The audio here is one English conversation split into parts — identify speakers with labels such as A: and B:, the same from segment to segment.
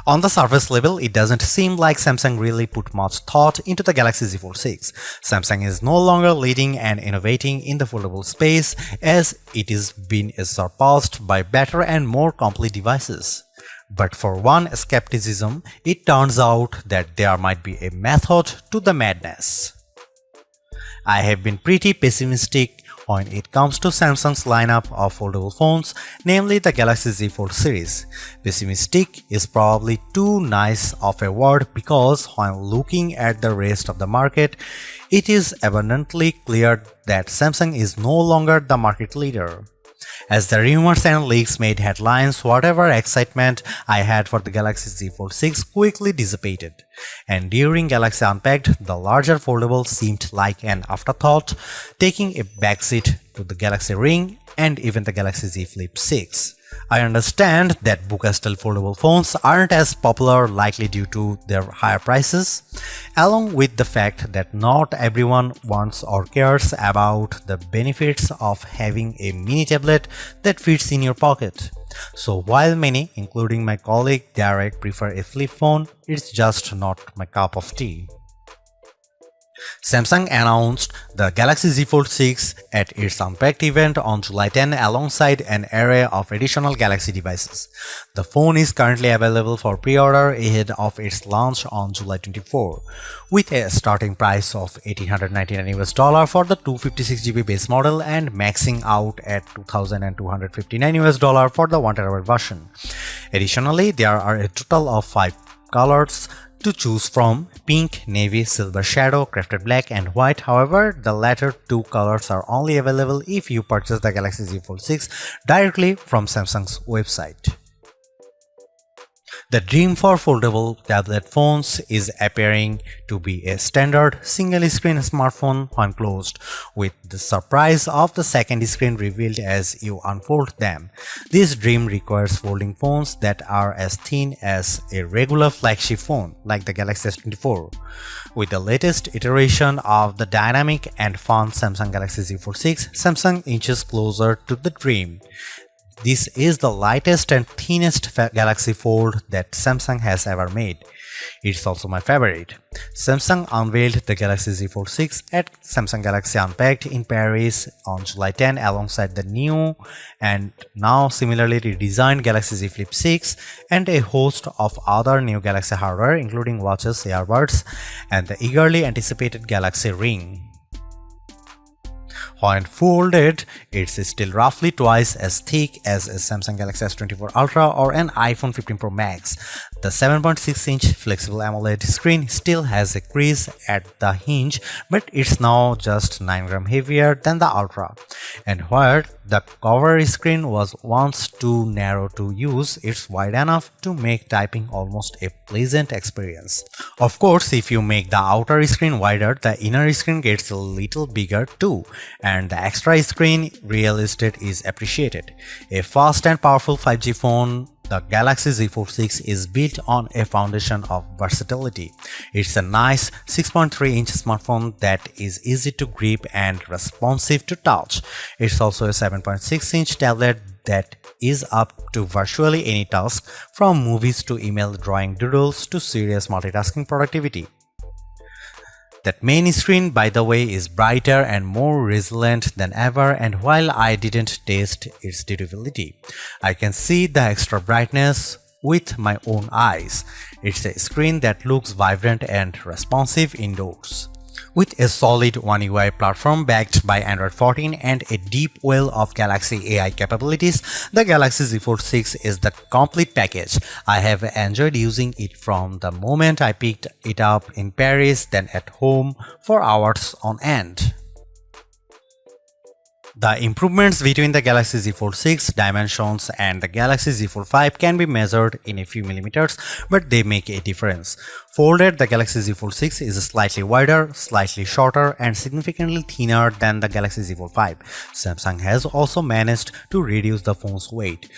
A: On the surface level, it doesn't seem like Samsung really put much thought into the Galaxy Z Fold 6. Samsung is no longer leading and innovating in the foldable space, as it is being surpassed by better and more complete devices. But for one skepticism, it turns out that there might be a method to the madness. I have been pretty pessimistic when it comes to Samsung's lineup of foldable phones, namely the Galaxy Z Fold series. Pessimistic is probably too nice of a word because when looking at the rest of the market, it is abundantly clear that Samsung is no longer the market leader. As the rumors and leaks made headlines, whatever excitement I had for the Galaxy Z Fold 6 quickly dissipated, and during Galaxy Unpacked, the larger foldable seemed like an afterthought, taking a backseat to the Galaxy Ring and even the Galaxy Z Flip 6. I understand that Buca-style foldable phones aren't as popular, likely due to their higher prices, along with the fact that not everyone wants or cares about the benefits of having a mini tablet that fits in your pocket. So while many, including my colleague Derek, prefer a flip phone, it's just not my cup of tea. Samsung announced the Galaxy Z Fold 6 at its Unpacked event on July 10 alongside an array of additional Galaxy devices. The phone is currently available for pre-order ahead of its launch on July 24, with a starting price of $1,899 for the 256GB base model and maxing out at $2,259 for the 1TB version. Additionally, there are a total of 5 colors to choose from: pink, navy, silver shadow, crafted black, and white. However, the latter two colors are only available if you purchase the Galaxy Z Fold 6 directly from Samsung's website. The dream for foldable tablet phones is appearing to be a standard single-screen smartphone when closed, with the surprise of the second screen revealed as you unfold them. This dream requires folding phones that are as thin as a regular flagship phone, like the Galaxy S24. With the latest iteration of the dynamic and fun Samsung Galaxy Z Fold 6, Samsung inches closer to the dream. This is the lightest and thinnest Galaxy Fold that Samsung has ever made. It's also my favorite. Samsung unveiled the Galaxy Z Fold 6 at Samsung Galaxy Unpacked in Paris on July 10 alongside the new and now similarly redesigned Galaxy Z Flip 6 and a host of other new Galaxy hardware including watches, earbuds, and the eagerly anticipated Galaxy Ring. When folded, it's still roughly twice as thick as a Samsung Galaxy S24 Ultra or an iPhone 15 Pro Max. The 7.6-inch flexible AMOLED screen still has a crease at the hinge, but it's now just 9 grams heavier than the Ultra. And where the cover screen was once too narrow to use, it's wide enough to make typing almost a pleasant experience. Of course, if you make the outer screen wider, the inner screen gets a little bigger too, and the extra screen real estate is appreciated. A fast and powerful 5G phone, the Galaxy Z Fold 6 is built on a foundation of versatility. It's a nice 6.3-inch smartphone that is easy to grip and responsive to touch. It's also a 7.6-inch tablet that is up to virtually any task, from movies to email, drawing doodles to serious multitasking productivity. That main screen, by the way, is brighter and more resilient than ever, and while I didn't test its durability, I can see the extra brightness with my own eyes. It's a screen that looks vibrant and responsive indoors. With a solid One UI platform backed by Android 14 and a deep well of Galaxy AI capabilities, the Galaxy Z Fold 6 is the complete package. I have enjoyed using it from the moment I picked it up in Paris, then at home for hours on end. The improvements between the Galaxy Z Fold 6 dimensions and the Galaxy Z Fold 5 can be measured in a few millimeters, but they make a difference. Folded, the Galaxy Z Fold 6 is slightly wider, slightly shorter, and significantly thinner than the Galaxy Z Fold 5. Samsung has also managed to reduce the phone's weight.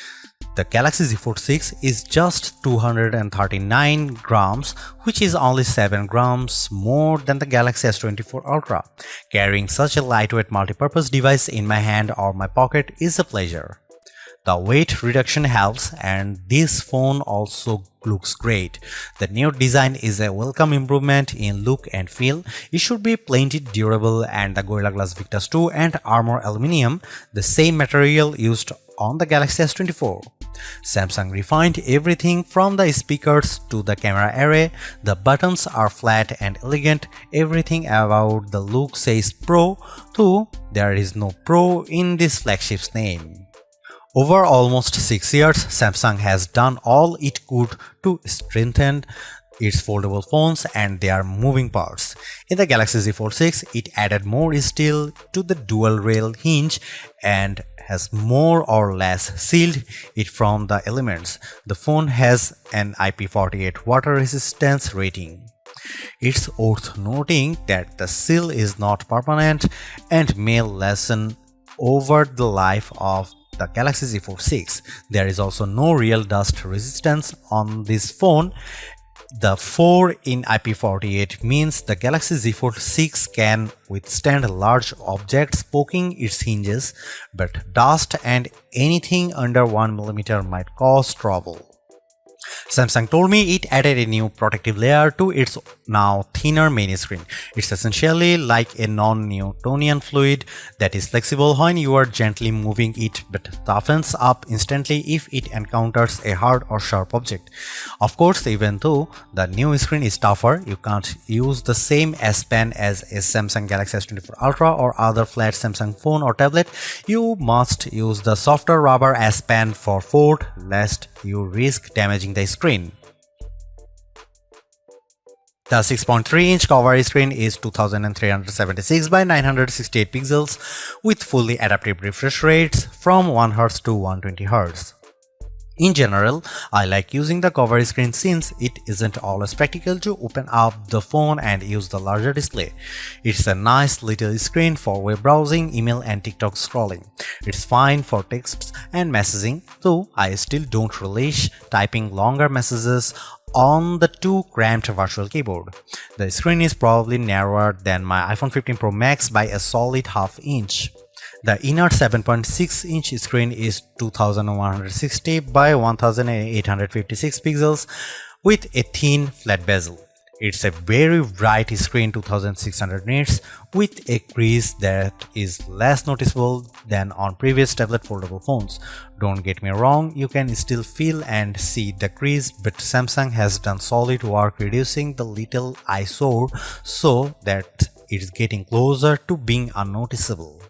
A: The Galaxy Z Fold 6 is just 239 grams, which is only 7 grams more than the Galaxy S24 Ultra. Carrying such a lightweight multi-purpose device in my hand or my pocket is a pleasure. The weight reduction helps, and this phone also looks great. The new design is a welcome improvement in look and feel. It should be plenty durable, and the Gorilla Glass Victus 2 and Armor Aluminium, the same material used on the Galaxy S24. Samsung refined everything from the speakers to the camera array. The buttons are flat and elegant. Everything about the look says Pro, though there is no Pro in this flagship's name. Over almost 6 years, Samsung has done all it could to strengthen its foldable phones and their moving parts. In the Galaxy Z Fold 6, it added more steel to the dual rail hinge and has more or less sealed it from the elements. The phone has an IP48 water resistance rating. It's worth noting that the seal is not permanent and may lessen over the life of the Galaxy Z Fold 6. There is also no real dust resistance on this phone. The 4 in IP48 means the Galaxy Z Fold 6 can withstand large objects poking its hinges, but dust and anything under 1mm might cause trouble. Samsung told me it added a new protective layer to its now thinner main screen. It's essentially like a non-Newtonian fluid that is flexible when you are gently moving it but toughens up instantly if it encounters a hard or sharp object. Of course, even though the new screen is tougher, you can't use the same S Pen as a Samsung Galaxy S24 Ultra or other flat Samsung phone or tablet. You must use the softer rubber S Pen for Fold, lest you risk damaging the screen. The 6.3-inch cover screen is 2376 by 968 pixels with fully adaptive refresh rates from 1Hz to 120Hz. In general, I like using the cover screen since it isn't always practical to open up the phone and use the larger display. It's a nice little screen for web browsing, email and TikTok scrolling. It's fine for texts and messaging, though I still don't relish typing longer messages on the too cramped virtual keyboard. The screen is probably narrower than my iPhone 15 Pro Max by a solid half inch. The inner 7.6-inch screen is 2160 by 1856 pixels with a thin flat bezel. It's a very bright screen, 2600 nits, with a crease that is less noticeable than on previous tablet foldable phones. Don't get me wrong, you can still feel and see the crease, but Samsung has done solid work reducing the little eyesore so that it's getting closer to being unnoticeable.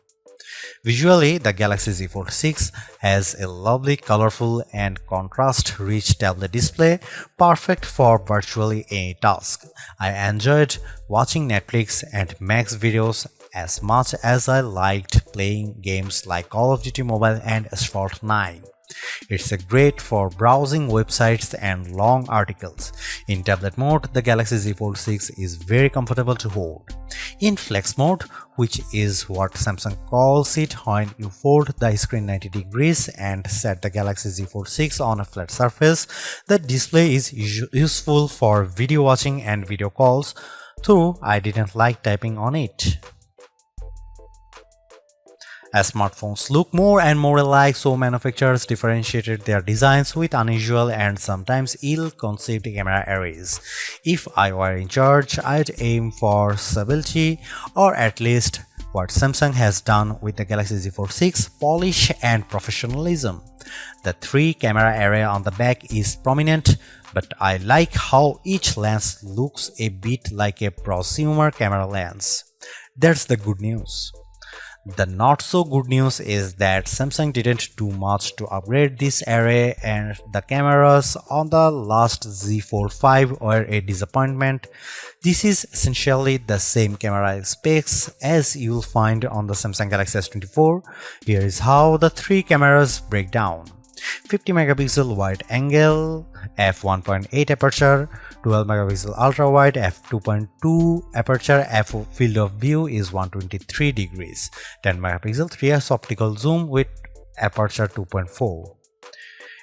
A: Visually, the Galaxy Z Fold 6 has a lovely, colorful and contrast-rich tablet display, perfect for virtually any task. I enjoyed watching Netflix and Max videos as much as I liked playing games like Call of Duty Mobile and Asphalt 9. It's great for browsing websites and long articles. In tablet mode, the Galaxy Z Fold 6 is very comfortable to hold. In flex mode, which is what Samsung calls it when you fold the screen 90 degrees and set the Galaxy Z Fold 6 on a flat surface, the display is useful for video watching and video calls, though I didn't like typing on it. As smartphones look more and more alike, so manufacturers differentiated their designs with unusual and sometimes ill-conceived camera arrays. If I were in charge, I'd aim for stability, or at least what Samsung has done with the Galaxy Z Fold 6, polish and professionalism. The 3-camera array on the back is prominent, but I like how each lens looks a bit like a prosumer camera lens. That's the good news. The not so good news is that Samsung didn't do much to upgrade this array, and the cameras on the last Z Fold 5 were a disappointment. This is essentially the same camera specs as you'll find on the Samsung Galaxy S24. Here is how the 3 cameras break down. 50 megapixel wide angle, f1.8 aperture, 12 megapixel ultra wide, f2.2 aperture, field of view is 123 degrees, 10 megapixel 3x optical zoom with aperture 2.4.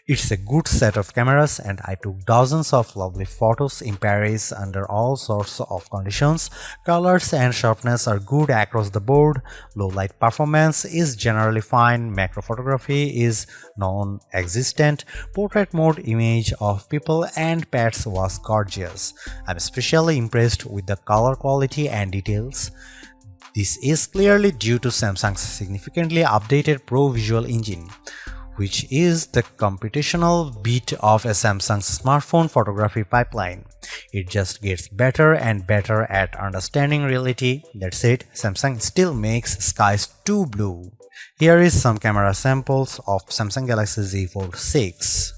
A: It's a good set of cameras and I took dozens of lovely photos in Paris under all sorts of conditions. Colors and sharpness are good across the board. Low light performance is generally fine. Macro photography is non-existent. Portrait mode image of people and pets was gorgeous. I'm especially impressed with the color quality and details. This is clearly due to Samsung's significantly updated Pro Visual Engine, which is the computational bit of a Samsung's smartphone photography pipeline. It just gets better and better at understanding reality. That said, Samsung still makes skies too blue. Here is some camera samples of Samsung Galaxy Z Fold 6.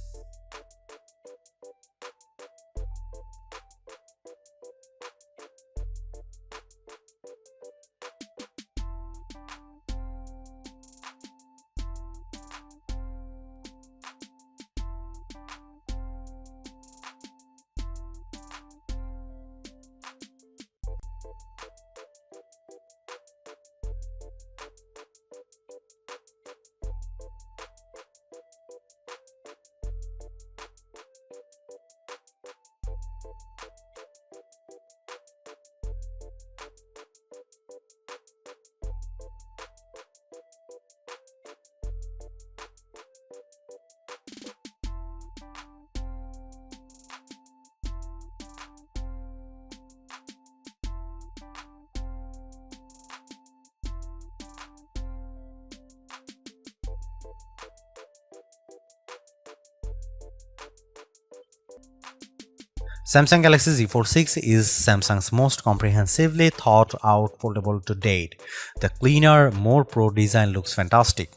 A: Samsung Galaxy Z Fold 6 is Samsung's most comprehensively thought out foldable to date. The cleaner, more pro design looks fantastic.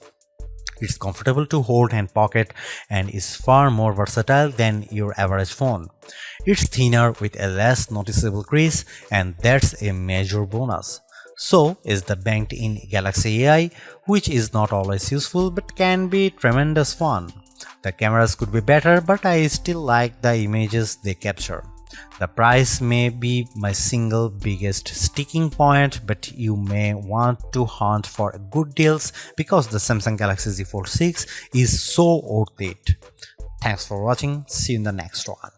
A: It's comfortable to hold and pocket and is far more versatile than your average phone. It's thinner with a less noticeable crease, and that's a major bonus. So is the banked-in Galaxy AI, which is not always useful but can be tremendous fun. The cameras could be better, but I still like the images they capture. The price may be my single biggest sticking point, but you may want to hunt for good deals because the Samsung Galaxy Z Fold 6 is so worth it. Thanks for watching. See you in the next one.